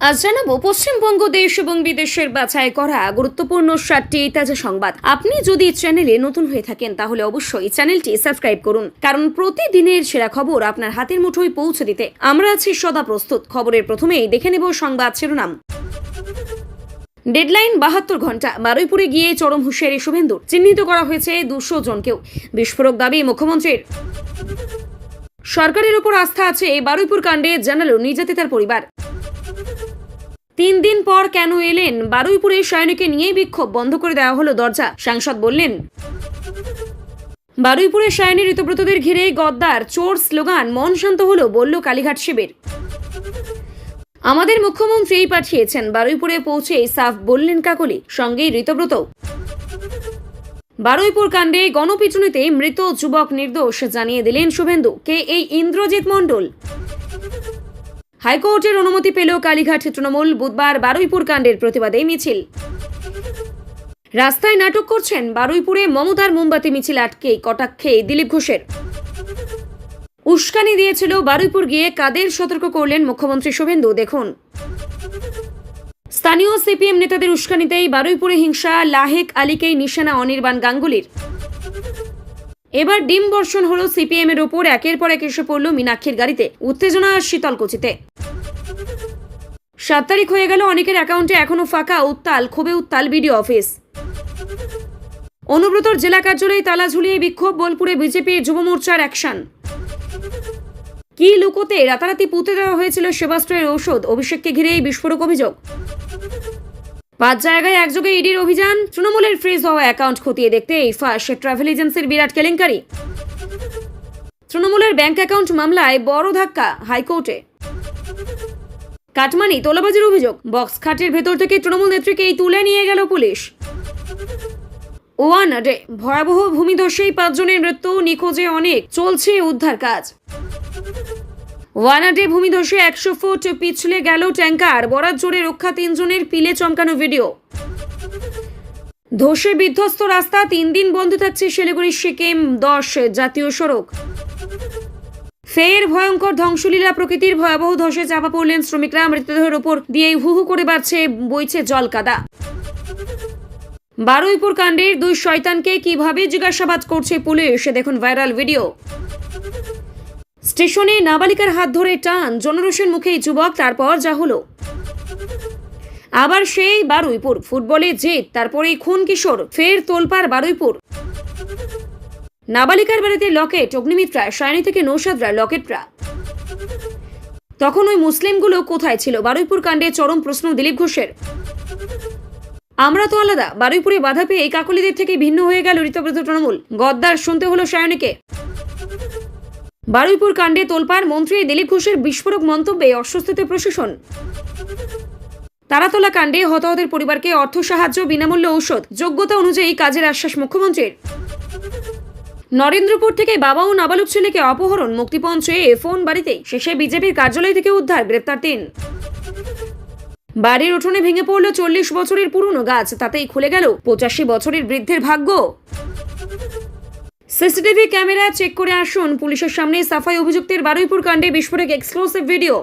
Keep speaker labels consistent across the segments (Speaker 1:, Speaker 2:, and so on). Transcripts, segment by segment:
Speaker 1: আজ জানাবো পশ্চিমবঙ্গ দেশ এবং বিদেশের বাছাই করা গুরুত্বপূর্ণ 7টি তাজা সংবাদ। আপনি যদি চ্যানেলে নতুন হয়ে থাকেন তাহলে অবশ্যই চ্যানেলটি সাবস্ক্রাইব করুন, কারণ প্রতিদিনের সেরা খবর আপনার হাতের মুঠোয় পৌঁছে দিতে আমরা আছি সদা প্রস্তুত। খবরের প্রথমেই দেখে নেব সংবাদ শিরোনাম। ডেডলাইন 72 ঘন্টা, বারুইপুরে গিয়ে চরম হুঁশিয়ারি শুভেন্দুর। চিহ্নিত করা হয়েছে 200 জনকেও। বিস্ফোরক দাবি মুখ্যমন্ত্রীর। সরকারের উপর আস্থা আছে, বারুইপুর কাণ্ডে জানালো নির্যাতিতার পরিবার। 3 দিন পর কেন এলেন? বারুইপুরে সায়নীকে নিয়ে বিক্ষোভ, বন্ধ করে দেওয়া হলো দরজা, সাংসদ বললেন। বারুইপুরে সায়নী ঋতব্রতদের ঘিরে গদ্দার চোর স্লোগান, মন শান্ত হলো, বলল কালীঘাট শিবির। আমাদের মুখ্যমন্ত্রী পাঠিয়েছেন, বারুইপুরে পৌঁছে সাফ বললেন কাকলি, সঙ্গেই ঋতব্রত। বারুইপুর কাণ্ডে গণপিটুনিতে মৃত যুবক নির্দোষ, জানিয়ে দিলেন শুভেন্দু। কে এই ইন্দ্রজিৎ মণ্ডল? হাইকোর্টের অনুমতি পেল কালীঘাট তৃণমূল। বুধবার বারুইপুর কাণ্ডের প্রতিবাদে মিছিল। রাস্তায় নাটক করছেন, বারুইপুরে মমতার মোমবাতি মিছিল আটকে কটাক্ষে দিলীপ ঘোষের। উস্কানি দিয়েছিল, বারুইপুর গিয়ে কাদের সতর্ক করলেন মুখ্যমন্ত্রী শুভেন্দু, দেখুন। স্থানীয় সিপিএম নেতাদের উস্কানিতেই বারুইপুরে হিংসা, লাহেক আলীকেই নিশানা অনির্বাণ গাঙ্গুলির। এবার ডিম বর্ষণ হলো সিপিএম এর ওপর, একের পর এক এসে পড়ল মীনাক্ষীর গাড়িতে। উত্তেজনা শীতলকুচিতে। 7 তারিখ হয়ে গেল, অনেকের অ্যাকাউন্টে এখনো ফাঁকা। উত্তাল, ক্ষোভে উত্তাল বিডিও অফিস। অনুব্রতর জেলা কার্যালয়ে তালা ঝুলিয়ে বিক্ষোভ, বোলপুরে বিজেপি যুব মোর্চার অ্যাকশন। কি লুকোতে রাতারাতি পুঁতে দেওয়া হয়েছিল সেবাস্ট্রের ঔষধ, অভিষেককে ঘিরেই বিস্ফোরক অভিযোগ। 5 জায়গায় একযোগে ইডির অভিযান, তৃণমূলের ফ্রিজ হওয়া অ্যাকাউন্ট খতিয়ে দেখতে ফাঁস ট্রাভেল এজেন্সির বিরাট কেলেঙ্কারি। তৃণমূলের ব্যাংক অ্যাকাউন্ট মামলায় বড় ধাক্কা হাইকোর্টে। কাটমানি তোলাবাজির অভিযোগ, বক্স খাটের ভেতর থেকে তৃণমূল নেত্রীকেই তুলে নিয়ে গেল পুলিশ। ওয়ানাডে ভয়াবহ ভূমিধসেই 5 জনের মৃত্যু, নিখোঁজে অনেক, চলছে উদ্ধার কাজ। ওয়ানাডে ভূমিধসে 100 ফুট পিছলে গেল ট্যাঙ্কার, বরাত জোরে রক্ষা 3 জনের, পিলে চমকানো ভিডিও। ধসে বিধ্বস্ত রাস্তা, 3 দিন বন্ধ থাকছে শিলিগুড়ি সিকিম 10 জাতীয় সড়ক। ফের ভয়ঙ্কর ধ্বংসলীলা, প্রকৃতির ভয়াবহ ধসে চাপা পড়লেন শ্রমিকরা। মৃতদেহের উপর দিয়ে হু হু করে বাড়ছে, বইছে জল কাদা। বারুইপুর কাণ্ডের 2 শয়তানকে কিভাবে জিজ্ঞাসাবাদ করছে পুলিশ, দেখুন ভাইরাল ভিডিও। স্টেশনে নাবালিকার হাত ধরে টান, জনরোষের মুখেই যুবক, তারপর যা হলো। আবার সেই বারুইপুর, ফুটবলে জেদ, তারপরেই খুন কিশোর, ফের তোলপাড় বারুইপুর। নাবালিকার বাড়িতে লকেট, অগ্নিমিত্রা, সায়নী থেকে নৌসাদরা লকেটরা। তখন ওই মুসলিমগুলো কোথায় ছিল? বারুইপুর কাণ্ডে চরম প্রশ্ন দিলীপ ঘোষের। আমরা তো আলাদা, বারুইপুরে বাধা পেয়ে কাকলিদের থেকে ভিন্ন হয়ে গেল ঋতব্রত তৃণমূল। গদ্দার শুনতে হলো সায়নীকে। বারুইপুর কাণ্ডে তোলপাড়, মন্ত্রী দিলীপ ঘোষের বিস্ফোরক মন্তব্যে অস্বস্তিতে প্রশাসন। তারাতলা কাণ্ডে হতাহতের পরিবারকে অর্থ সাহায্য, বিনামূল্যে ঔষধ, যোগ্যতা অনুযায়ী কাজের আশ্বাস মুখ্যমন্ত্রীর। নরেন্দ্রপুর থেকে বাবা ও নাবালক ছেলেকে অপহরণ, মুক্তিপণ চেয়ে ফোন বাড়িতে, শেষে বিজেপির কার্যালয় থেকে উদ্ধার, গ্রেপ্তার 3। বাড়ির উঠোনে ভেঙে পড়ল 40 বছরের পুরনো গাছ, তাতেই খুলে গেল 85 বছরের বৃদ্ধের ভাগ্য। সিসিটিভি ক্যামেরা চেক করে আসুন, পুলিশের সামনে সাফাই অভিযুক্তের। বারুইপুর কাণ্ডে বিস্ফোরক এক্সক্লুসিভ ভিডিও।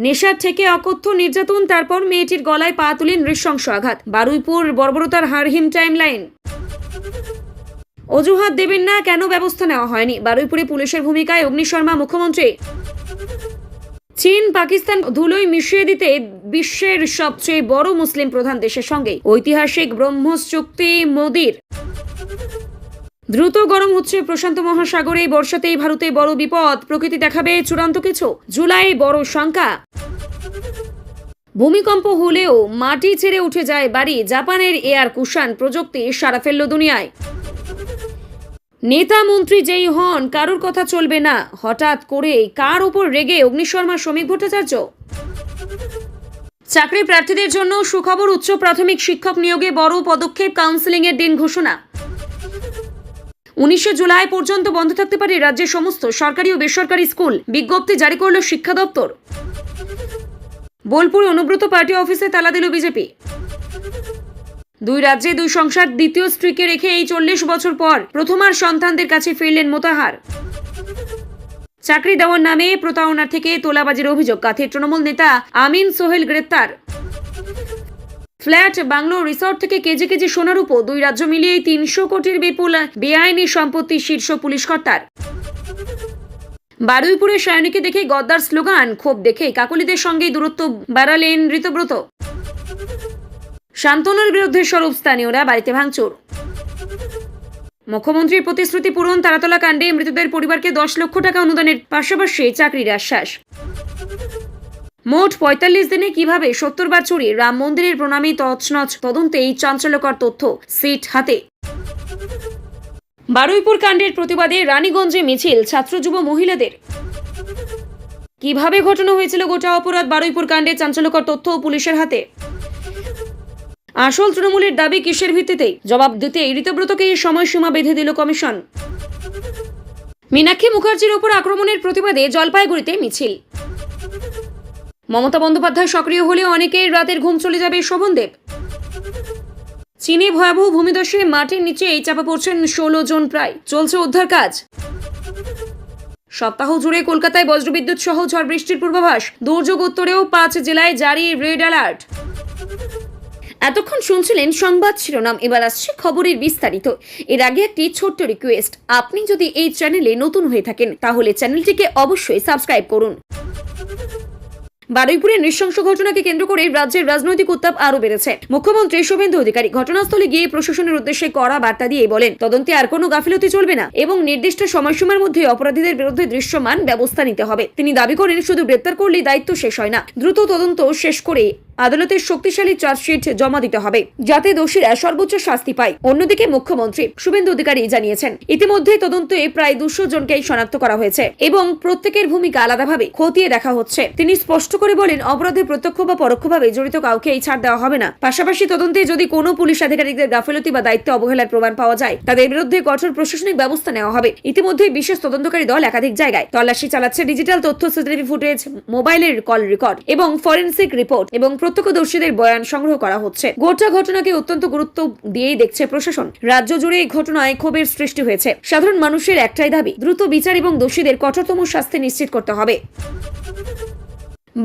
Speaker 1: নেশার থেকে অকথ্য নির্যাতন, তারপর মেয়েটির গলায় পা তুলে নৃশংস আঘাত। বারুইপুর বর্বরতার হারহিম টাইমলাইন। অজুহাত দেবেন না, কেন ব্যবস্থা নেওয়া হয়নি? বারুইপুরে পুলিশের ভূমিকায় অগ্নিশর্মা মুখ্যমন্ত্রী। চীন পাকিস্তান ধুলোয় মিশিয়ে দিতে বিশ্বের সবচেয়ে বড় মুসলিম প্রধান দেশের সঙ্গে ঐতিহাসিক ব্রহ্মস চুক্তি মোদির। দ্রুত গরম হচ্ছে প্রশান্ত মহাসাগরে, বর্ষাতেই ভারতে বড় বিপদ, প্রকৃতি দেখাবে চূড়ান্ত কিছু। জুলাই বড় শঙ্কা। ভূমিকম্প হলেও মাটি ছেড়ে উঠে যায় বাড়ি, জাপানের এয়ার কুশান প্রযুক্তি সাড়া ফেলল দুনিয়ায়। নেতা মন্ত্রী যেই হন, কারোর কথা চলবে না, হঠাৎ করে কার ওপর রেগে অগ্নিশর্মা শ্রমিক ভট্টাচার্য। চাকরি প্রার্থীদের জন্য সুখবর, উচ্চ প্রাথমিক শিক্ষক নিয়োগে বড় পদক্ষেপ, কাউন্সেলিং এর দিন ঘোষণা। 19 জুলাই পর্যন্ত বন্ধ থাকতে পারে রাজ্যের সমস্ত সরকারি ও বেসরকারি স্কুল, বিজ্ঞপ্তি জারি করল শিক্ষা দপ্তর। বোলপুরে অনুব্রত পার্টি অফিসে তালা দিল বিজেপি। 2 রাজ্যে 2 সংসার, দ্বিতীয় স্ত্রীকে রেখে এই 40 বছর পর প্রথম আর সন্তানদের কাছে ফিরলেন মোতাহার। চাকরি দেওয়ার নামে প্রতারণা থেকে তোলাবাজির অভিযোগ। কাথির তৃণমূল নেতা আমিন সোহেল গ্রেপ্তার। ফ্ল্যাট, বাংলো, রিসর্ট থেকে কেজি কেজি সোনার উপর 2 রাজ্য মিলিয়ে 300 কোটির বিপুল বেআইনি সম্পত্তি শীর্ষ পুলিশ কর্তার। বারুইপুরে সায়নীকে দেখে গদ্দার স্লোগান, ক্ষোভ দেখে কাকলিদের সঙ্গেই দূরত্ব বাড়ালেন ঋতব্রত। শান্তনুর বিরুদ্ধে সরব স্থানীয়রা, বাড়িতে ভাঙচুর। মুখ্যমন্ত্রীর প্রতিশ্রুতি পূরণ, তারাতলা কাণ্ডে মৃতদের পরিবারকে 10 লক্ষ টাকা অনুদানের পাশাপাশি চাকরির আশ্বাস। মোট 45 দিনে কিভাবে 70 বার চুরি, রাম মন্দিরের প্রণামী তছনছ, তদন্তে এই চাঞ্চল্যকর তথ্য সিট হাতে। বারুইপুর কাণ্ডের প্রতিবাদে রানীগঞ্জে মিছিল, ছাত্র যুব মহিলাদের। কিভাবে ঘটনা হয়েছিল গোটা অপরাধ, বারুইপুর কাণ্ডে চাঞ্চল্যকর তথ্য পুলিশের হাতে। আসল তৃণমূলের দাবি কিসের ভিত্তিতে, জবাব দিতে ঋতব্রতকে সময়সীমা বেঁধে দিল কমিশন। মীনাক্ষী মুখার্জির উপর আক্রমণের প্রতিবাদে জলপাইগুড়িতে মিছিল। মমতা বন্দ্যোপাধ্যায় সক্রিয় হলে অনেকের রাতের ঘুম চলে যাবে, শোভনদেব। চীনে ভয়াবহ ভূমিধসে মাটির নিচে চাপা পড়ছেন 16 জন, প্রায় চলছে উদ্ধার কাজ। সপ্তাহ জুড়ে কলকাতায় বজ্রবিদ্যুৎ সহ ঝড় বৃষ্টির পূর্বাভাস, দুর্যোগ উত্তরেও 5 জেলায় জারি রেড অ্যালার্ট। এতক্ষণ শুনছিলেন সংবাদ শিরোনাম, এবার আসছে খবরের বিস্তারিত। এর আগে একটি ছোট্ট রিকোয়েস্ট, আপনি যদি এই চ্যানেলে নতুন হয়ে থাকেন তাহলে চ্যানেলটিকে অবশ্যই সাবস্ক্রাইব করুন। বারুইপুরের নৃশংস ঘটনাকে কেন্দ্র করে রাজ্যের রাজনৈতিক উত্তাপ আরো বেড়েছে। মুখ্যমন্ত্রী শুভেন্দু অধিকারী ঘটনাস্থলে গিয়ে প্রশাসনের উদ্দেশ্যে কড়া বার্তা দিয়ে বলেন, তদন্তে আর কোনো গাফিলতি চলবে না এবং নির্দিষ্ট সময়সীমার মধ্যে অপরাধীদের বিরুদ্ধে দৃশ্যমান ব্যবস্থা নিতে হবে। তিনি দাবি করেন, শুধু গ্রেপ্তার করলেই দায়িত্ব শেষ হয় না, দ্রুত তদন্ত শেষ করে আদালতের শক্তিশালী চার্জশিট জমা দিতে হবে, যাতে দোষীরা সর্বোচ্চ শাস্তি পায়। অন্যদিকে মুখ্যমন্ত্রী শুভেন্দু অধিকারী জানিয়েছেন, ইতিমধ্যে তদন্তে প্রায় 200 জনকেই শনাক্ত করা হয়েছে এবং প্রত্যেকের ভূমিকা আলাদাভাবে খতিয়ে দেখা হচ্ছে। তিনি স্পষ্ট করে বলেন, অপরাধে প্রত্যক্ষ বা পরোক্ষভাবে জড়িত কাউকে এই ছাড় দেওয়া হবে না। পাশাপাশি তদন্তে যদি কোনো পুলিশ আধিকারিকদের গাফিলতি বা দায়িত্ব অবহেলার প্রমাণ পাওয়া যায়, তাদের বিরুদ্ধে কঠোর প্রশাসনিক ব্যবস্থা নেওয়া হবে। ইতিমধ্যে বিশেষ তদন্তকারী দল একাধিক জায়গায় তল্লাশি চালাচ্ছে। ডিজিটাল তথ্য, সিসিটিভি ফুটেজ, মোবাইলের কল রেকর্ড এবং ফরেনসিক রিপোর্ট এবং প্রত্যক্ষদর্শীদের বয়ান সংগ্রহ করা হচ্ছে। গোটা ঘটনাকে অত্যন্ত গুরুত্ব দিয়েই দেখছে প্রশাসন। রাজ্য জুড়ে এই ঘটনায় ক্ষোভের সৃষ্টি হয়েছে। সাধারণ মানুষের একটাই দাবি, দ্রুত বিচার এবং দোষীদের কঠোরতম শাস্তি নিশ্চিত করতে হবে।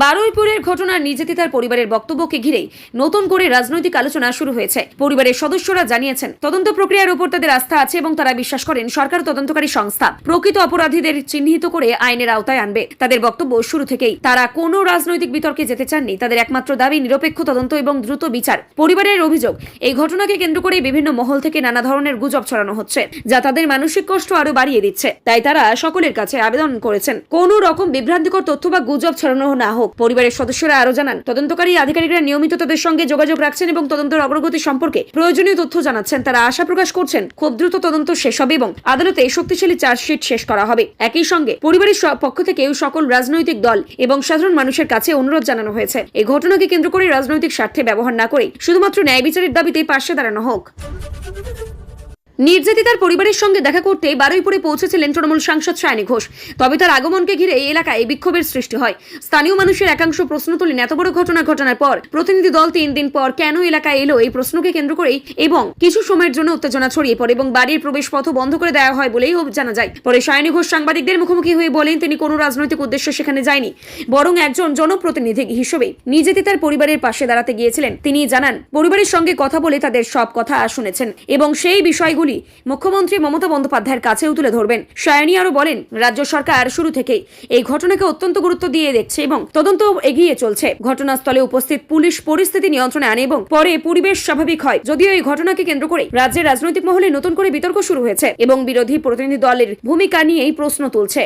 Speaker 1: বারুইপুরের ঘটনার নির্যাতিতার পরিবারের বক্তব্যকে ঘিরেই নতুন করে রাজনৈতিক আলোচনা শুরু হয়েছে। পরিবারের সদস্যরা জানিয়েছেন, তদন্ত প্রক্রিয়ার উপর তাদের আস্থা আছে এবং তারা বিশ্বাস করেন সরকার তদন্তকারী সংস্থা প্রকৃত অপরাধীদের চিহ্নিত করে আইনের আওতায় আনবে। তাদের বক্তব্য, শুরু থেকেই তারা কোনো রাজনৈতিক বিতর্কে যেতে চাননি। তাদের একমাত্র দাবি নিরপেক্ষ তদন্ত এবং দ্রুত বিচার। পরিবারের অভিযোগ, এই ঘটনাকে কেন্দ্র করে বিভিন্ন মহল থেকে নানা ধরনের গুজব ছড়ানো হচ্ছে, যা তাদের মানসিক কষ্ট আরো বাড়িয়ে দিচ্ছে। তাই তারা সকলের কাছে আবেদন করেছেন, কোনো রকম বিভ্রান্তিকর তথ্য বা গুজব ছড়ানো না হোক। পরিবারের সদস্যরা আরো জানান, তদন্তকারী আধিকারিকরা নিয়মিত তাদের সঙ্গে যোগাযোগ রাখছেন এবং তদন্তের অগ্রগতি সম্পর্কে প্রয়োজনীয় তথ্য জানাচ্ছেন। তারা আশা প্রকাশ করছেন, খুব দ্রুত তদন্ত শেষ হবে এবং আদালতে শক্তিশালী চার্জশিট শেষ করা হবে। একই সঙ্গে পরিবারের পক্ষ থেকে সকল রাজনৈতিক দল এবং সাধারণ মানুষের কাছে অনুরোধ জানানো হয়েছে, এই ঘটনাকে কেন্দ্র করে রাজনৈতিক স্বার্থে ব্যবহার না করে শুধুমাত্র ন্যায় বিচারের দাবিতে পাশে দাঁড়ানো হোক। নির্যাতিতার পরিবারের সঙ্গে দেখা করতে বারুইপুরে পৌঁছেছিলেন তৃণমূল সাংসদ সায়নী ঘোষ। তবে তার আগমনকে ঘিরে এই এলাকায় বিক্ষোভের সৃষ্টি হয়। স্থানীয় মানুষের একাংশ প্রশ্ন তোলেন, এত বড় ঘটনা ঘটানোর পর প্রতিনিধি দল 3 দিন পর কেন এলাকায় এলো, এই প্রশ্নকে কেন্দ্র করেই এবং কিছু সময়ের জন্য উত্তেজনা ছড়িয়ে পড়ে এবং বাড়ির প্রবেশ পথ বন্ধ করে দেওয়া হয় বলেই জানা যায়। পরে সায়নী ঘোষ সাংবাদিকদের মুখোমুখি হয়ে বলেন, তিনি কোনো রাজনৈতিক উদ্দেশ্যে সেখানে যায়নি, বরং একজন জনপ্রতিনিধি হিসেবে নির্যাতিতার পরিবারের পাশে দাঁড়াতে গিয়েছিলেন। তিনি জানান, পরিবারের সঙ্গে কথা বলে তাদের সব কথা শুনেছেন এবং সেই বিষয়গুলি মুখ্যমন্ত্রী মমতা বন্দ্যোপাধ্যায়ের কাছেও তুলে ধরবেন। সায়নী আরো বলেন, রাজ্য সরকার শুরু থেকেই এই ঘটনাকে অত্যন্ত গুরুত্ব দিয়ে দেখছে এবং তদন্ত এগিয়ে চলছে। ঘটনাস্থলে উপস্থিত পুলিশ পরিস্থিতি নিয়ন্ত্রণে আনে এবং পরে পরিবেশ স্বাভাবিক হয়। যদিও এই ঘটনাকে কেন্দ্র করে রাজ্যের রাজনৈতিক মহলে নতুন করে বিতর্ক শুরু হয়েছে এবং বিরোধী প্রতিনিধি দলের ভূমিকা নিয়েই প্রশ্ন তুলছে।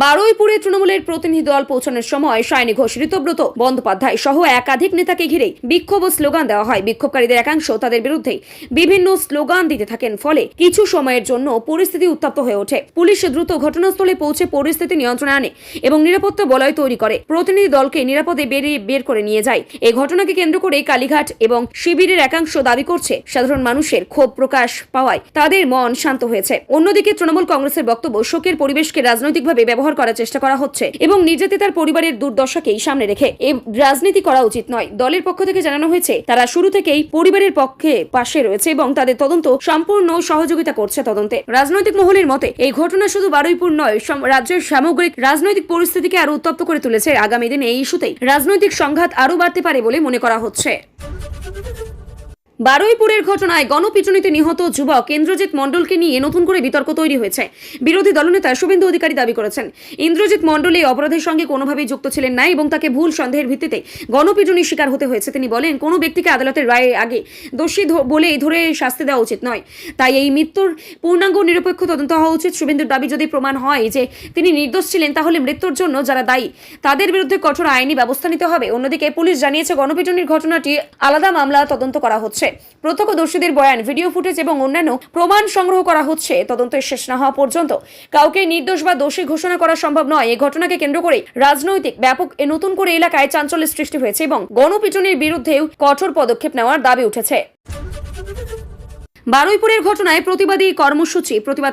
Speaker 1: বারুইপুরে তৃণমূলের প্রতিনিধি দল পৌঁছানোর সময় সায়নী ঘোষ, ঋতব্রত বন্দ্যোপাধ্যায় সহ একাধিক নেতাকে ঘিরে বিক্ষোভ ও স্লোগান দেওয়া হয়। বিক্ষোভকারীদের একাংশ তাদের বিরুদ্ধে বিভিন্ন স্লোগান দিতে থাকেন, ফলে কিছু সময়ের জন্য পরিস্থিতি উত্তপ্ত হয়ে ওঠে। পুলিশ দ্রুত ঘটনাস্থলে পৌঁছে পরিস্থিতি নিয়ন্ত্রণে আনে এবং নিরাপত্তা বলয় তৈরি করে প্রতিনিধি দলকে নিরাপদে বের করে নিয়ে যায়। এই ঘটনাকে কেন্দ্র করে কালীঘাট এবং শিবিরের একাংশ দাবি করছে, সাধারণ মানুষের ক্ষোভ প্রকাশ পাওয়ায় তাদের মন শান্ত হয়েছে। অন্যদিকে তৃণমূল কংগ্রেসের বক্তব্য, শোকের পরিবেশকে রাজনৈতিকভাবে ব্যবহার ব্যবহার করার চেষ্টা করা হচ্ছে এবং নির্যাতিতার পরিবারের দুর্দশাকেই সামনে রেখে এই রাজনীতি করা উচিত নয়। দলের পক্ষ থেকে জানানো হয়েছে তারা শুরু থেকেই পরিবারের পাশে রয়েছে এবং তাদের তদন্ত সম্পূর্ণ সহযোগিতা করছে তদন্তে। রাজনৈতিক মহলের মতে এই ঘটনা শুধু বারুইপুর নয়, রাজ্যের সামগ্রিক রাজনৈতিক পরিস্থিতিকে আরো উত্তপ্ত করে তুলেছে। আগামী দিনে এই ইস্যুতেই রাজনৈতিক সংঘাত আরো বাড়তে পারে বলে মনে করা হচ্ছে। বারুইপুরের ঘটনায় গণপিটুনিতে নিহত যুবক ইন্দ্রজিৎ মণ্ডলকে নিয়ে নতুন করে বিতর্ক তৈরি হয়েছে। বিরোধী দলনেতা শুভেন্দু অধিকারী দাবি করেছেন ইন্দ্রজিৎ মণ্ডল এই অপরাধের সঙ্গে কোনোভাবেই যুক্ত ছিলেন না এবং তাকে ভুল সন্দেহের ভিত্তিতে গণপিটুনির শিকার হতে হয়েছে। তিনি বলেন, কোনো ব্যক্তিকে আদালতের রায়ের আগে দোষী বলেই ধরে শাস্তি দেওয়া উচিত নয়, তাই এই মৃত্যুর পূর্ণাঙ্গ নিরপেক্ষ তদন্ত হওয়া উচিত। শুভেন্দুর দাবি, যদি প্রমাণ হয় যে তিনি নির্দোষ ছিলেন তাহলে মৃত্যুর জন্য যারা দায়ী তাদের বিরুদ্ধে কঠোর আইনি ব্যবস্থা নিতে হবে। অন্যদিকে পুলিশ জানিয়েছে গণপিটুনির ঘটনাটি আলাদা মামলা তদন্ত করা হচ্ছে। প্রত্যক্ষদর্শীদের বয়ান, ভিডিও ফুটেজ এবং অন্যান্য প্রমাণ সংগ্রহ করা হচ্ছে। তদন্তের শেষ না হওয়া পর্যন্ত কাউকে নির্দোষ বা দোষী ঘোষণা করা সম্ভব নয়। এই ঘটনাকে কেন্দ্র করে রাজনৈতিক ব্যাপক নতুন করে এলাকায় চাঞ্চল্যের সৃষ্টি হয়েছে এবং গণপিটুনির বিরুদ্ধেও কঠোর পদক্ষেপ নেওয়ার দাবি উঠেছে। বারুইপুরের ঘটনায় প্রতিবাদ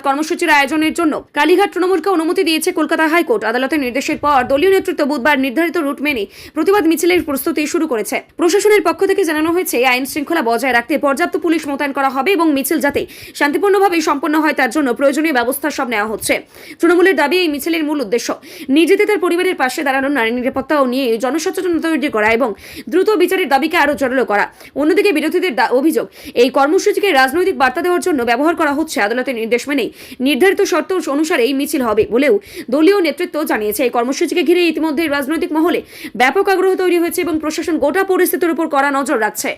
Speaker 1: কর্মসূচির আয়োজনের জন্য কালীঘাট তৃণমূলকে অনুমতি দিয়েছে কলকাতা হাইকোর্ট। আদালতের নির্দেশের পর দলীয় নেতৃত্ব বুধবার নির্ধারিত রুট মেনে প্রতিবাদ মিছিলের প্রস্তুতি শুরু করেছে। প্রশাসনের পক্ষ থেকে জানানো হয়েছে আইন শৃঙ্খলা বজায় রাখতে পর্যাপ্ত পুলিশ মোতায়েন করা হবে এবং মিছিল যাতে শান্তিপূর্ণভাবে সম্পন্ন হয় তার জন্য প্রয়োজনীয় ব্যবস্থা সব নেওয়া হচ্ছে। তৃণমূলের দাবি, এই মিছিলের মূল উদ্দেশ্য নির্যাতিতার পরিবারের পাশে দাঁড়ানো, নারী নিরাপত্তা ও নিয়ে জনসচেতনতা তৈরি করা এবং দ্রুত বিচারের দাবিকে আরো জোরালো করা। অন্যদিকে বিরোধীদের অভিযোগ, এই কর্মসূচিকে রাজনৈতিক বার্তা দেওয়ার জন্য ব্যবহার করা হচ্ছে। আদালতের নির্দেশ মেনেই নির্ধারিত শর্ত অনুসারে এই মিছিল হবে বলেও দলীয় নেতৃত্ব জানিয়েছে। এই কর্মসূচিকে ঘিরে ইতিমধ্যে রাজনৈতিক মহলে ব্যাপক আগ্রহ তৈরি হয়েছে এবং প্রশাসন গোটা পরিস্থিতির উপর কড়া নজর রাখছে।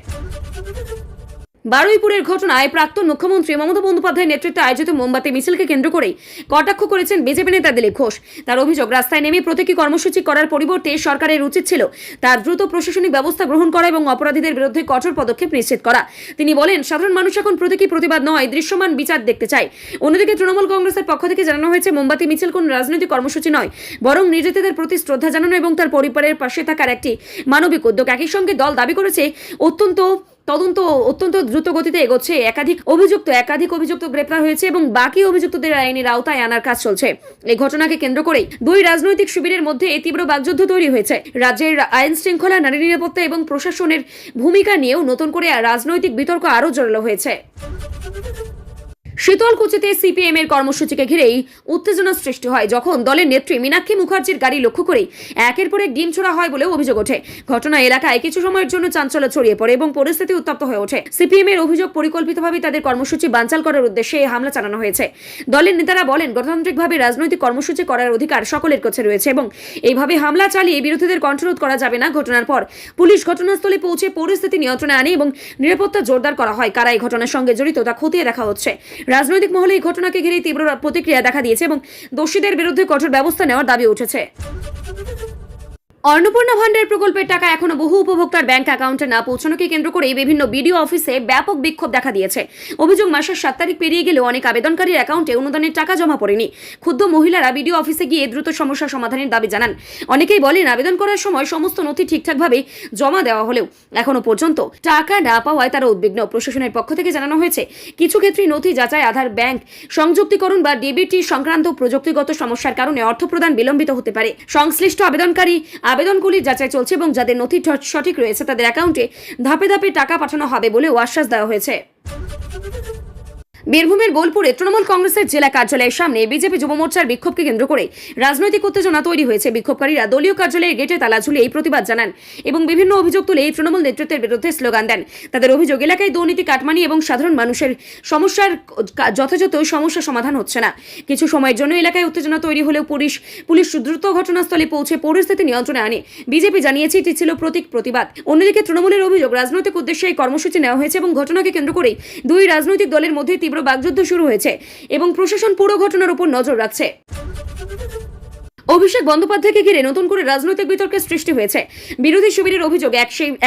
Speaker 1: বারুইপুরের ঘটনায় প্রাক্তন মুখ্যমন্ত্রী মমতা বন্দ্যোপাধ্যায়ের নেতৃত্বে আয়োজিত মোমবাতি মিছিলকে কেন্দ্র করে কটাক্ষ করেছেন বিজেপি নেতা দিলীপ ঘোষ। তার অভিযোগ, রাস্তায় নেমে প্রতীকী কর্মসূচি করার পরিবর্তে সরকারের উচিত ছিল তার দ্রুত প্রশাসনিক ব্যবস্থা গ্রহণ করা এবং অপরাধীদের বিরুদ্ধে কঠোর পদক্ষেপ নিশ্চিত করা। তিনি বলেন, সাধারণ মানুষ এখন প্রতীকী প্রতিবাদ নয়, দৃশ্যমান বিচার দেখতে চায়। অন্যদিকে তৃণমূল কংগ্রেসের পক্ষ থেকে জানানো হয়েছে মোমবাতি মিছিল কোন রাজনৈতিক কর্মসূচি নয়, বরং নির্যাতিতার প্রতি শ্রদ্ধা জানানো এবং তার পরিবারের পাশে থাকার একটি মানবিক উদ্যোগ। একই সঙ্গে দল দাবি করেছে তদন্ত অত্যন্ত দ্রুত গতিতে এগোচ্ছে। একাধিক অভিযুক্ত গ্রেপ্তার হয়েছে এবং বাকি অভিযুক্তদের আইনের আওতায় আনার কাজ চলছে। এই ঘটনাকে কেন্দ্র করে দুই রাজনৈতিক শিবিরের মধ্যে তীব্র বাকযুদ্ধ তৈরি হয়েছে। রাজ্যের আইন শৃঙ্খলা, নারী নিরাপত্তা এবং প্রশাসনের ভূমিকা নিয়েও নতুন করে রাজনৈতিক বিতর্ক আরও জোরালো হয়েছে। শীতলকুচিতে সিপিএম এর কর্মসূচিকে ঘিরেই উত্তেজনা সৃষ্টি হয় যখন দলের নেত্রী মীনাক্ষী মুখার্জির গাড়ি লক্ষ্য করে একের পর এক ডিম ছোড়া হয় বলেও অভিযোগ ওঠে। ঘটনা এলাকায় কিছু সময়ের জন্য চাঞ্চল্য ছড়িয়ে পড়ে এবং পরিস্থিতি উত্তপ্ত হয়ে ওঠে। সিপিএম এর অভিযোগ, পরিকল্পিতভাবে তাদের কর্মসূচি বানচাল করার উদ্দেশ্যে এই হামলা চালানো হয়েছে। দলের নেতারা বলেন, গণতান্ত্রিকভাবে রাজনৈতিক কর্মসূচি করার অধিকার সকলের কাছে রয়েছে এবং এইভাবে হামলা চালিয়ে বিরোধীদের কণ্ঠরোধ করা যাবে না। ঘটনার পর পুলিশ ঘটনাস্থলে পৌঁছে পরিস্থিতি নিয়ন্ত্রণে আনে এবং নিরাপত্তা জোরদার করা হয়। কারা এই ঘটনার সঙ্গে জড়িত তা খতিয়ে দেখা হচ্ছে। রাজনৈতিক মহলে এই ঘটনাকে ঘিরে তীব্র প্রতিক্রিয়া দেখা দিয়েছে এবং দোষীদের বিরুদ্ধে কঠোর ব্যবস্থা নেওয়ার দাবি উঠেছে। অন্নপূর্ণা ভান্ডার প্রকল্পের টাকা এখনো বহু উপভোক্তার ব্যাংক অ্যাকাউন্টে না পৌঁছানোকে কেন্দ্র করে বিভিন্ন বিডিও অফিসে ব্যাপক বিক্ষোভ দেখা দিয়েছে। অভিযোগ, মাসের 7 তারিখ পেরিয়ে গেলেও অনেক আবেদনকারীর অ্যাকাউন্টে অনুদানের টাকা জমা পড়েনি। ক্ষুব্ধ মহিলারা বিডিও অফিসে গিয়ে দ্রুত সমস্যা সমাধানের দাবি জানান। অনেকেই বলেন, আবেদন করার সময় সমস্ত নথি ঠিকঠাকভাবে জমা দেওয়া হলেও এখনো পর্যন্ত টাকা না পাওয়ায় তারা উদ্বিগ্ন। প্রশাসনের পক্ষ থেকে জানানো হয়েছে, কিছু ক্ষেত্রে নথি যাচাই, আধার, ব্যাংক সংযুক্তিকরণ বা ডিবিটি সংক্রান্ত প্রযুক্তিগত সমস্যার কারণে অর্থ প্রদান বিলম্বিত হতে পারে। সংশ্লিষ্ট আবেদনগুলি যাচাই চলছে এবং যাদের নথি সঠিক রয়েছে তাদের অ্যাকাউন্টে ধাপে ধাপে টাকা পাঠানো হবে বলেও আশ্বাস দেওয়া হয়েছে। বীরভূমের বোলপুরে তৃণমূল কংগ্রেসের জেলা কার্যালয়ের সামনে বিজেপি যুব মোর্চার বিক্ষোভকে কেন্দ্র করে রাজনৈতিক উত্তেজনা তৈরি হয়েছে। বিক্ষোভকারীরা দলীয় কার্যালয়ের গেটে তালা ঝুলিয়ে প্রতিবাদ জানান এবং বিভিন্ন অভিযোগ তুলে তৃণমূল নেতৃত্বের বিরুদ্ধে স্লোগান দেন। তাদের অভিযোগ, এলাকায় দুর্নীতি, কাটমানি এবং সাধারণ মানুষের যথাযথ সমস্যা সমাধান হচ্ছে না। কিছু সময়ের জন্য এলাকায় উত্তেজনা তৈরি হলেও পুলিশ দ্রুত ঘটনাস্থলে পৌঁছে পরিস্থিতি নিয়ন্ত্রণে আনে। বিজেপি জানিয়েছে এটি ছিল প্রতিবাদ। অন্যদিকে তৃণমূলের অভিযোগ, রাজনৈতিক উদ্দেশ্যে এই কর্মসূচি নেওয়া হয়েছে এবং ঘটনাকে কেন্দ্র করে দুই রাজনৈতিক দলের মধ্যে বাকযুদ্ধ শুরু হয়েছে এবং প্রশাসন পুরো ঘটনার উপর নজর রাখছে। অভিষেক বন্দ্যোপাধ্যায়কে ঘিরে নতুন করে রাজনৈতিক বিতর্কের সৃষ্টি হয়েছে। বিরোধী শিবিরের অভিযোগ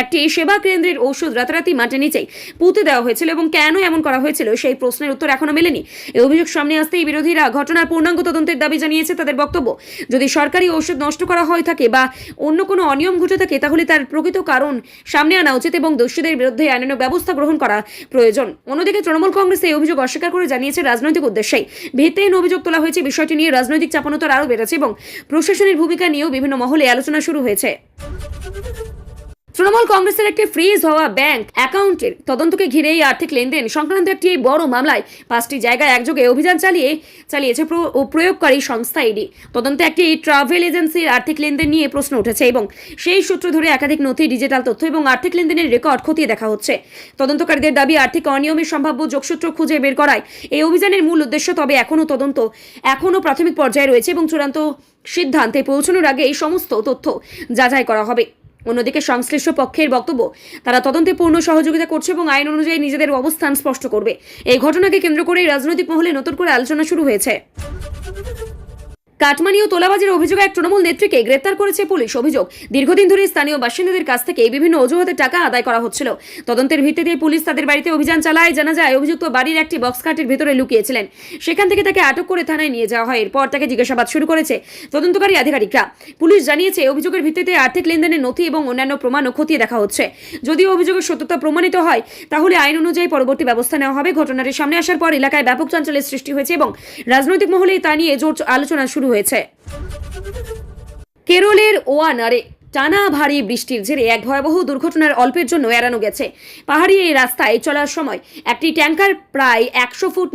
Speaker 1: একটি সেবা কেন্দ্রের ঔষধ রাতারাতি মাটির নিচেই পুঁতে দেওয়া হয়েছিল এবং কেন এমন করা হয়েছিল সেই প্রশ্নের উত্তর এখনো মেলেনি। এই অভিযোগ সামনে আসতেই বিরোধীরা ঘটনার পূর্ণাঙ্গ তদন্তের দাবি জানিয়েছে তাদের বক্তব্য। যদি সরকারি ঔষধ নষ্ট করা হয়ে থাকে বা অন্য কোনো অনিয়ম ঘটে থাকে তাহলে তার প্রকৃত কারণ সামনে আনা উচিত এবং দোষীদের বিরুদ্ধে আইনানুগ ব্যবস্থা গ্রহণ করা প্রয়োজন। অন্যদিকে তৃণমূল কংগ্রেস এই অভিযোগ অস্বীকার করে জানিয়েছে রাজনৈতিক উদ্দেশ্যেই ভিত্তিহীন অভিযোগ তোলা হয়েছে। বিষয়টি নিয়ে রাজনৈতিক চাপানোতর আরও বেড়েছে এবং প্রশাসনের ভূমিকা নিয়েও বিভিন্ন মহলে আলোচনা শুরু হয়েছে। তৃণমূল কংগ্রেসের একটি ফ্রিজ হওয়া ব্যাংক অ্যাকাউন্টের তদন্তকে ঘিরে এই আর্থিক লেনদেন সংক্রান্ত একটি বড় মামলায় 5টি জায়গায় একযোগে অভিযান চালিয়েছে প্রয়োগকারী সংস্থা ইডি। তদন্তে একটি ট্রাভেল এজেন্সির আর্থিক লেনদেন নিয়ে প্রশ্ন উঠেছে এবং সেই সূত্র ধরে একাধিক নথি, ডিজিটাল তথ্য এবং আর্থিক লেনদেনের রেকর্ড খতিয়ে দেখা হচ্ছে। তদন্তকারীদের দাবি আর্থিক অনিয়মের সম্ভাব্য যোগসূত্র খুঁজে বের করায় এই অভিযানের মূল উদ্দেশ্য। তবে এখনও প্রাথমিক পর্যায়ে রয়েছে এবং চূড়ান্ত সিদ্ধান্তে পৌঁছানোর আগে এই সমস্ত তথ্য যাচাই করা হবে। অন্যদিকে সংশ্লিষ্ট পক্ষের বক্তব্য তারা তদন্তে পূর্ণ সহযোগিতা করছে এবং আইন অনুযায়ী নিজেদের অবস্থান স্পষ্ট করবে। এই ঘটনাকে কেন্দ্র করে রাজনৈতিক মহলে নতুন করে আলোচনা শুরু হয়েছে। কাটমানি ও তোলাবাজির অভিযোগে এক তৃণমূল নেত্রীকে গ্রেপ্তার করেছে পুলিশ। অভিযোগ, দীর্ঘদিন ধরে স্থানীয় বাসিন্দাদের কাছ থেকে বিভিন্ন অজুহাতে টাকা আদায় করা হচ্ছিল। তদন্তের ভিত্তিতে পুলিশ তাদের বাড়িতে অভিযান চালায়। জানা যায় অভিযুক্ত বাড়ির একটি বক্স কার্টের ভেতরে লুকিয়েছিলেন। সেখান থেকে তাকে আটক করে থানায় নিয়ে যাওয়া হয়। এরপর তাকে জিজ্ঞাসাবাদ শুরু করেছে তদন্তকারী আধিকারিকরা। পুলিশ জানিয়েছে অভিযোগের ভিত্তিতে আর্থিক লেনদেনের নথি এবং অন্যান্য প্রমাণও খতিয়ে দেখা হচ্ছে। যদিও অভিযোগের সত্যতা প্রমাণিত হয় তাহলে আইন অনুযায়ী পরবর্তী ব্যবস্থা নেওয়া হবে। ঘটনাটি সামনে আসার পর এলাকায় ব্যাপক চাঞ্চল্যের সৃষ্টি হয়েছে এবং রাজনৈতিক মহলে তা নিয়ে জোর আলোচনা শুরু হয়েছে। কেরলের ওয়ানারে টানা ভারী বৃষ্টির জেরে এক ভয়াবহ দুর্ঘটনার অল্পের জন্য এড়ানো গেছে। পাহাড়ি এই রাস্তায় চলার সময় একটি ট্যাঙ্কার প্রায় 100 ফুট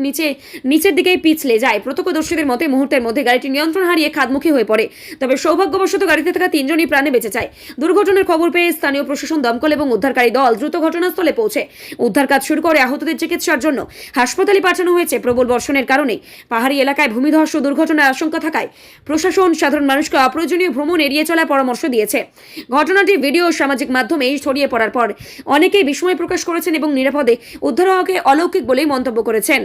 Speaker 1: নিচের দিকে পিছলে যায়। প্রত্যক্ষদর্শীদের মতে মুহূর্তের মধ্যে গাড়িটি নিয়ন্ত্রণ হারিয়ে খাদমুখী হয়ে পড়ে। তবে সৌভাগ্যবশত গাড়িতে থাকা 3 জনই প্রাণে বেঁচে যায়। দুর্ঘটনার খবর পেয়ে স্থানীয় প্রশাসন, দমকল এবং উদ্ধারকারী দল দ্রুত ঘটনাস্থলে পৌঁছে উদ্ধার কাজ শুরু করে আহতদের চিকিৎসার জন্য হাসপাতালে পাঠানো হয়েছে। প্রবল বর্ষণের কারণে পাহাড়ি এলাকায় ভূমিধস ও দুর্ঘটনার আশঙ্কা থাকায় প্রশাসন সাধারণ মানুষকে অপ্রয়োজনীয় ভ্রমণ এড়িয়ে চলার পরামর্শ দিয়েছে। ঘটনাটি ভিডিও সামাজিক মাধ্যমে ছড়িয়ে পড়ার পর অনেকেই বিস্ময় প্রকাশ করেছেন এবং নিরাপদে উদ্ধার হওয়াকে অলৌকিক বলেই মন্তব্য করেছেন।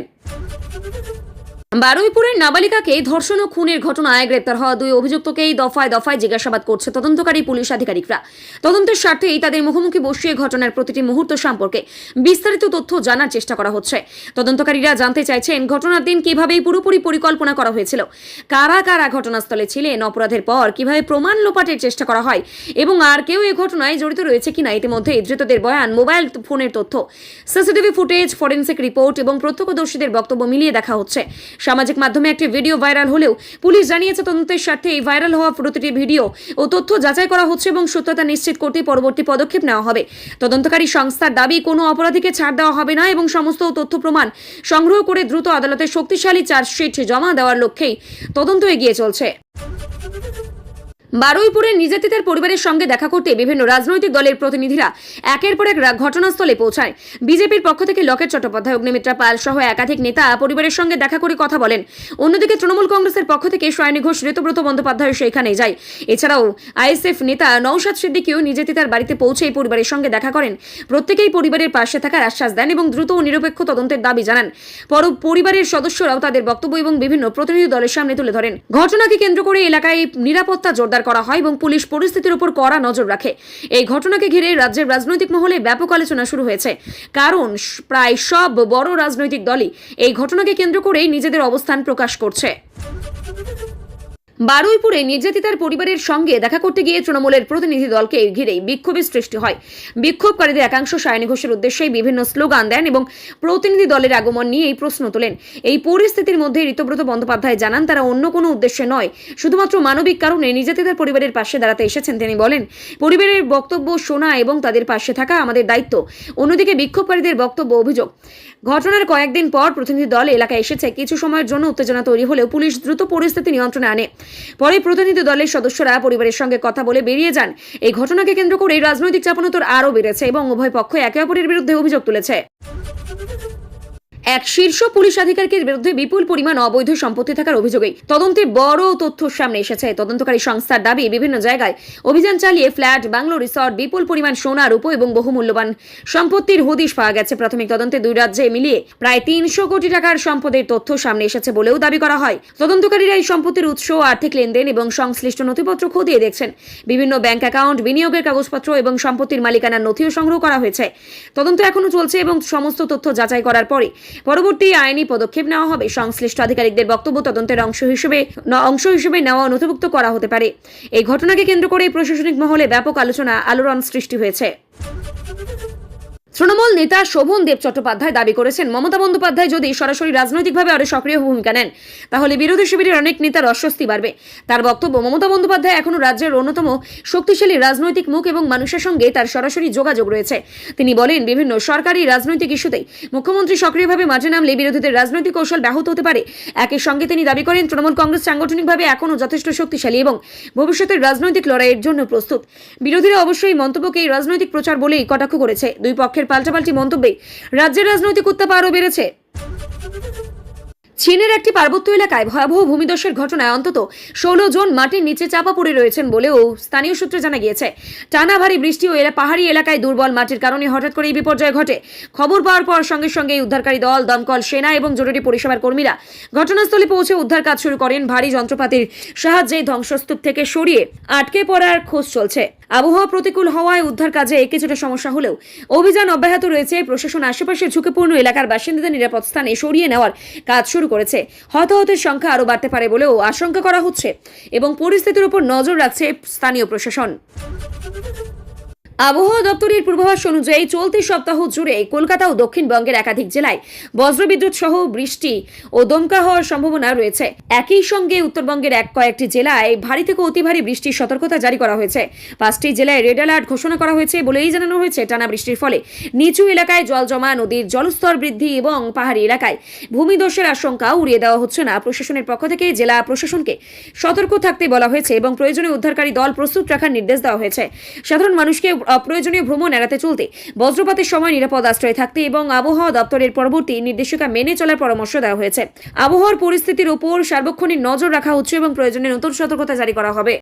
Speaker 1: বারুইপুরের নাবালিকাকে ধর্ষণ ও খুনের ঘটনায় গ্রেপ্তার হওয়া 2 অভিযুক্তকেই দফায় দফায় জিজ্ঞাসাবাদ করছে তদন্তকারী পুলিশ আধিকারিকরা। তদন্তের স্বার্থেই তাদের মুখোমুখি বসিয়ে ঘটনার প্রতিটি মুহূর্ত সম্পর্কে বিস্তারিত তথ্য জানার চেষ্টা করা হচ্ছে। তদন্তকারীরা জানতে চাইছেন ঘটনার দিন কিভাবে পুরোপুরি পরিকল্পনা করা হয়েছিল, কারা কারা ঘটনাস্থলে ছিলেন, অপরাধের পর কিভাবে প্রমাণ লোপাটের চেষ্টা করা হয় এবং আর কেউ এই ঘটনায় জড়িত রয়েছে কিনা। ইতিমধ্যে ধৃতদের বয়ান, মোবাইল ফোনের তথ্য, সিসিটিভি ফুটেজ, ফরেনসিক রিপোর্ট এবং প্রত্যক্ষদর্শীদের বক্তব্য মিলিয়ে দেখা হচ্ছে। সামাজিক মাধ্যমে একটি ভিডিও ভাইরাল হলেও পুলিশ জানিয়েছে তদন্তের স্বার্থে এই ভাইরাল হওয়া প্রতিটি ভিডিও ও তথ্য যাচাই করা হচ্ছে এবং সত্যতা নিশ্চিত করতে পরবর্তী পদক্ষেপ নেওয়া হবে। তদন্তকারী সংস্থার দাবি, কোনো অপরাধীকে ছাড় দেওয়া হবে না এবং সমস্ত তথ্য প্রমাণ সংগ্রহ করে দ্রুত আদালতে শক্তিশালী চার্জশিট জমা দেওয়ার লক্ষ্যেই তদন্ত এগিয়ে চলছে। বারুইপুরের নির্যাতিতার পরিবারের সঙ্গে দেখা করতে বিভিন্ন রাজনৈতিক দলের প্রতিনিধিরা একের পর এক ঘটনাস্থলে পৌঁছায়। বিজেপির পক্ষ থেকে লকেট চট্টোপাধ্যায়, অগ্নিমিত্রা পাল সহ একাধিক নেতা পরিবারের সঙ্গে দেখা করে কথা বলেন। অন্যদিকে তৃণমূল কংগ্রেসের পক্ষ থেকে সায়নী ঘোষ, ঋতব্রত বন্দ্যোপাধ্যায় সেখানে যায়। এছাড়াও আইএসএফ নেতা নওশাদ সিদ্দিকীও নির্যাতিতার বাড়িতে পৌঁছে পরিবারের সঙ্গে দেখা করেন। প্রত্যেকেই পরিবারের পাশে থাকার আশ্বাস দেন এবং দ্রুত ও নিরপেক্ষ তদন্তের দাবি জানান। পরিবারের সদস্যরাও তাদের বক্তব্য এবং বিভিন্ন প্রতিনিধি দলের সামনে তুলে ধরেন। ঘটনাকে কেন্দ্র করে এলাকায় নিরাপত্তা জোরদার করা হয় এবং পুলিশ পরিস্থিতির উপর কড়া নজর রাখে। এই ঘটনাকে ঘিরে রাজ্যের রাজনৈতিক মহলে ব্যাপক আলোচনা শুরু হয়েছে, কারণ প্রায় সব বড় রাজনৈতিক দলই এই ঘটনাকে কেন্দ্র করেই নিজেদের অবস্থান প্রকাশ করছে। বারুইপুরে নির্যাতিতার পরিবারের সঙ্গে দেখা করতে গিয়ে তৃণমূলের প্রতিনিধি দলকে ঘিরেই বিক্ষোভের সৃষ্টি হয়। বিক্ষোভকারীদের একাংশ সায়নী ঘোষের উদ্দেশ্যেই বিভিন্ন স্লোগান দেন এবং প্রতিনিধি দলের আগমন নিয়ে এই প্রশ্ন তোলেন। এই পরিস্থিতির মধ্যে ঋতব্রত বন্দ্যোপাধ্যায় জানান তারা অন্য কোনো উদ্দেশ্যে নয়, শুধুমাত্র মানবিক কারণে নির্যাতিতার পরিবারের পাশে দাঁড়াতে এসেছেন। তিনি বলেন, পরিবারের বক্তব্য শোনা এবং তাদের পাশে থাকা আমাদের দায়িত্ব। অন্যদিকে বিক্ষোভকারীদের বক্তব্য, অভিযোগ, ঘটনার কয়েকদিন পর প্রতিনিধি দল এলাকায় এসেছে। কিছু সময়ের জন্য উত্তেজনা তৈরি হলেও পুলিশ দ্রুত পরিস্থিতি নিয়ন্ত্রণে আনে। পরে প্রতিনিধি দলের সদস্যরা পরিবারের সঙ্গে কথা বলে বেরিয়ে যান। এই ঘটনাকে কেন্দ্র করে রাজনৈতিক চাপানোতর আরও বেড়েছে এবং উভয় পক্ষ একে অপরের বিরুদ্ধে অভিযোগ তুলেছে। এক শীর্ষ পুলিশ আধিকারিকের বিরুদ্ধে বিপুল পরিমাণ অবৈধ সম্পত্তি থাকার অভিযোগে তদন্তে বড় তথ্য সামনে এসেছে। তদন্তকারী সংস্থার দাবি, বিভিন্ন জায়গায় অভিযান চালিয়ে ফ্ল্যাট, বাংলো, রিসর্ট, বিপুল পরিমাণ সোনা, রূপো এবং বহুমূল্যবান সম্পত্তির হদিশ পাওয়া গেছে। প্রাথমিক তদন্তে দুই রাজ্যে মিলিয়ে প্রায় 300 কোটি টাকার সম্পদের তথ্য সামনে এসেছে বলেও দাবি করা হয়। তদন্তকারীরা এই সম্পত্তির উৎস, আর্থিক লেনদেন এবং সংশ্লিষ্ট নথিপত্র খতিয়ে দেখছেন। বিভিন্ন ব্যাংক অ্যাকাউন্ট, বিনিয়োগের কাগজপত্র এবং সম্পত্তির মালিকানার নথিও সংগ্রহ করা হয়েছে। তদন্ত এখনো চলছে এবং সমস্ত তথ্য যাচাই করার পরে পরবর্তী আইনি পদক্ষেপ নেওয়া হবে। সংশ্লিষ্ট আধিকারিকদের বক্তব্য তদন্তের অংশ হিসেবে নেওয়া নথিভুক্ত করা হতে পারে। এই ঘটনাকে কেন্দ্র করে প্রশাসনিক মহলে ব্যাপক আলোড়ন সৃষ্টি হয়েছে। তৃণমূল নেতা শোভনদেব চট্টোপাধ্যায় দাবি করেছেন, মমতা বন্দ্যোপাধ্যায় যদি সরাসরি রাজনৈতিকভাবে আরো সক্রিয় ভূমিকা নেন তাহলে বিরোধী শিবিরের অনেক নেতার অস্বস্তি বাড়বে। তার বক্তব্য, মমতা বন্দ্যোপাধ্যায় এখনো রাজ্যের অন্যতম শক্তিশালী রাজনৈতিক মুখ এবং মানুষের সঙ্গে তার সরাসরি যোগাযোগ রয়েছে। তিনি বলেন, বিভিন্ন সরকারি রাজনৈতিক ইস্যুতেই মুখ্যমন্ত্রী সক্রিয়ভাবে মাঠে নামলে বিরোধীদের রাজনৈতিক কৌশল ব্যাহত হতে পারে। একই সঙ্গে তিনি দাবি করেন, তৃণমূল কংগ্রেস সাংগঠনিকভাবে এখনও যথেষ্ট শক্তিশালী এবং ভবিষ্যতের রাজনৈতিক লড়াইয়ের জন্য প্রস্তুত। বিরোধীরা অবশ্যই মন্তব্যকে রাজনৈতিক প্রচার বলেই কটাক্ষ করেছে। দুই পক্ষের পাল্টাপাল্টি মন্তব্যে রাজ্যের রাজনৈতিক উত্তাপ আরও বেড়েছে। চীনের একটি পার্বত্য এলাকায় ভয়াবহ ভূমিধসের ঘটনায় অন্তত 16 জন মাটির নিচে চাপা পড়ে রয়েছেন বলেও স্থানীয় সূত্রে জানা গিয়েছে। টানা ভারী বৃষ্টি ও পাহাড়ি এলাকায় দুর্বল মাটির কারণে হঠাৎ করে এই বিপর্যয় ঘটে। খবর পাওয়ার পর সঙ্গে সঙ্গে উদ্ধারকারী দল, দমকল, সেনা এবং জরুরি পরিষেবার কর্মীরা ঘটনাস্থলে পৌঁছে উদ্ধার কাজ শুরু করেন। ভারী যন্ত্রপাতির সাহায্যে ধ্বংসস্তূপ থেকে সরিয়ে আটকে পড়ার খোঁজ চলছে। আবহাওয়া প্রতিকূল হওয়ায় উদ্ধার কাজে কিছুটা সমস্যা হলেও অভিযান অব্যাহত রয়েছে। প্রশাসন আশেপাশের ঝুঁকিপূর্ণ এলাকার বাসিন্দাদের নিরাপদ স্থানে সরিয়ে নেওয়ার কাজ শুরু করেছে। হতাহতের সংখ্যা আরও বাড়তে পারে বলেও আশঙ্কা করা হচ্ছে এবং পরিস্থিতির উপর নজর রাখছে স্থানীয় প্রশাসন। আবহাওয়া দপ্তরের পূর্বাভাস অনুযায়ী চলতি সপ্তাহ জুড়ে কলকাতা ও দক্ষিণবঙ্গের একাধিক জেলায় বজ্রবিদ্যুৎ সহ বৃষ্টি ও দমকা হওয়ার সম্ভাবনা রয়েছে। একই সঙ্গে উত্তরবঙ্গের কয়েকটি জেলায় ভারী থেকে অতি ভারী বৃষ্টির সতর্কতা জারি করা হয়েছে। 5টি জেলায় রেড অ্যালার্ট ঘোষণা করা হয়েছে বলেই জানানো হয়েছে। টানা বৃষ্টির ফলে নিচু এলাকায় জল জমা, নদীর জলস্তর বৃদ্ধি এবং পাহাড়ি এলাকায় ভূমিধসের আশঙ্কা উড়িয়ে দেওয়া হচ্ছে না। প্রশাসনের পক্ষ থেকে জেলা প্রশাসনকে সতর্ক থাকতে বলা হয়েছে এবং প্রয়োজনীয় উদ্ধারকারী দল প্রস্তুত রাখার নির্দেশ দেওয়া হয়েছে। সাধারণ মানুষকে অপ্রয়োজনীয় ভ্রমণ এড়াতে চলতে, বজ্রপাতের সময় নিরাপদ আশ্রয়ে থাকতে এবং আবহাওয়া দপ্তরের পরবর্তী নির্দেশিকা মেনে চলার পরামর্শ দেওয়া হয়েছে। আবহাওয়ার পরিস্থিতির উপর সার্বক্ষণিক নজর রাখা হচ্ছে এবং প্রয়োজনে নতুন সতর্কতা জারি করা হবে।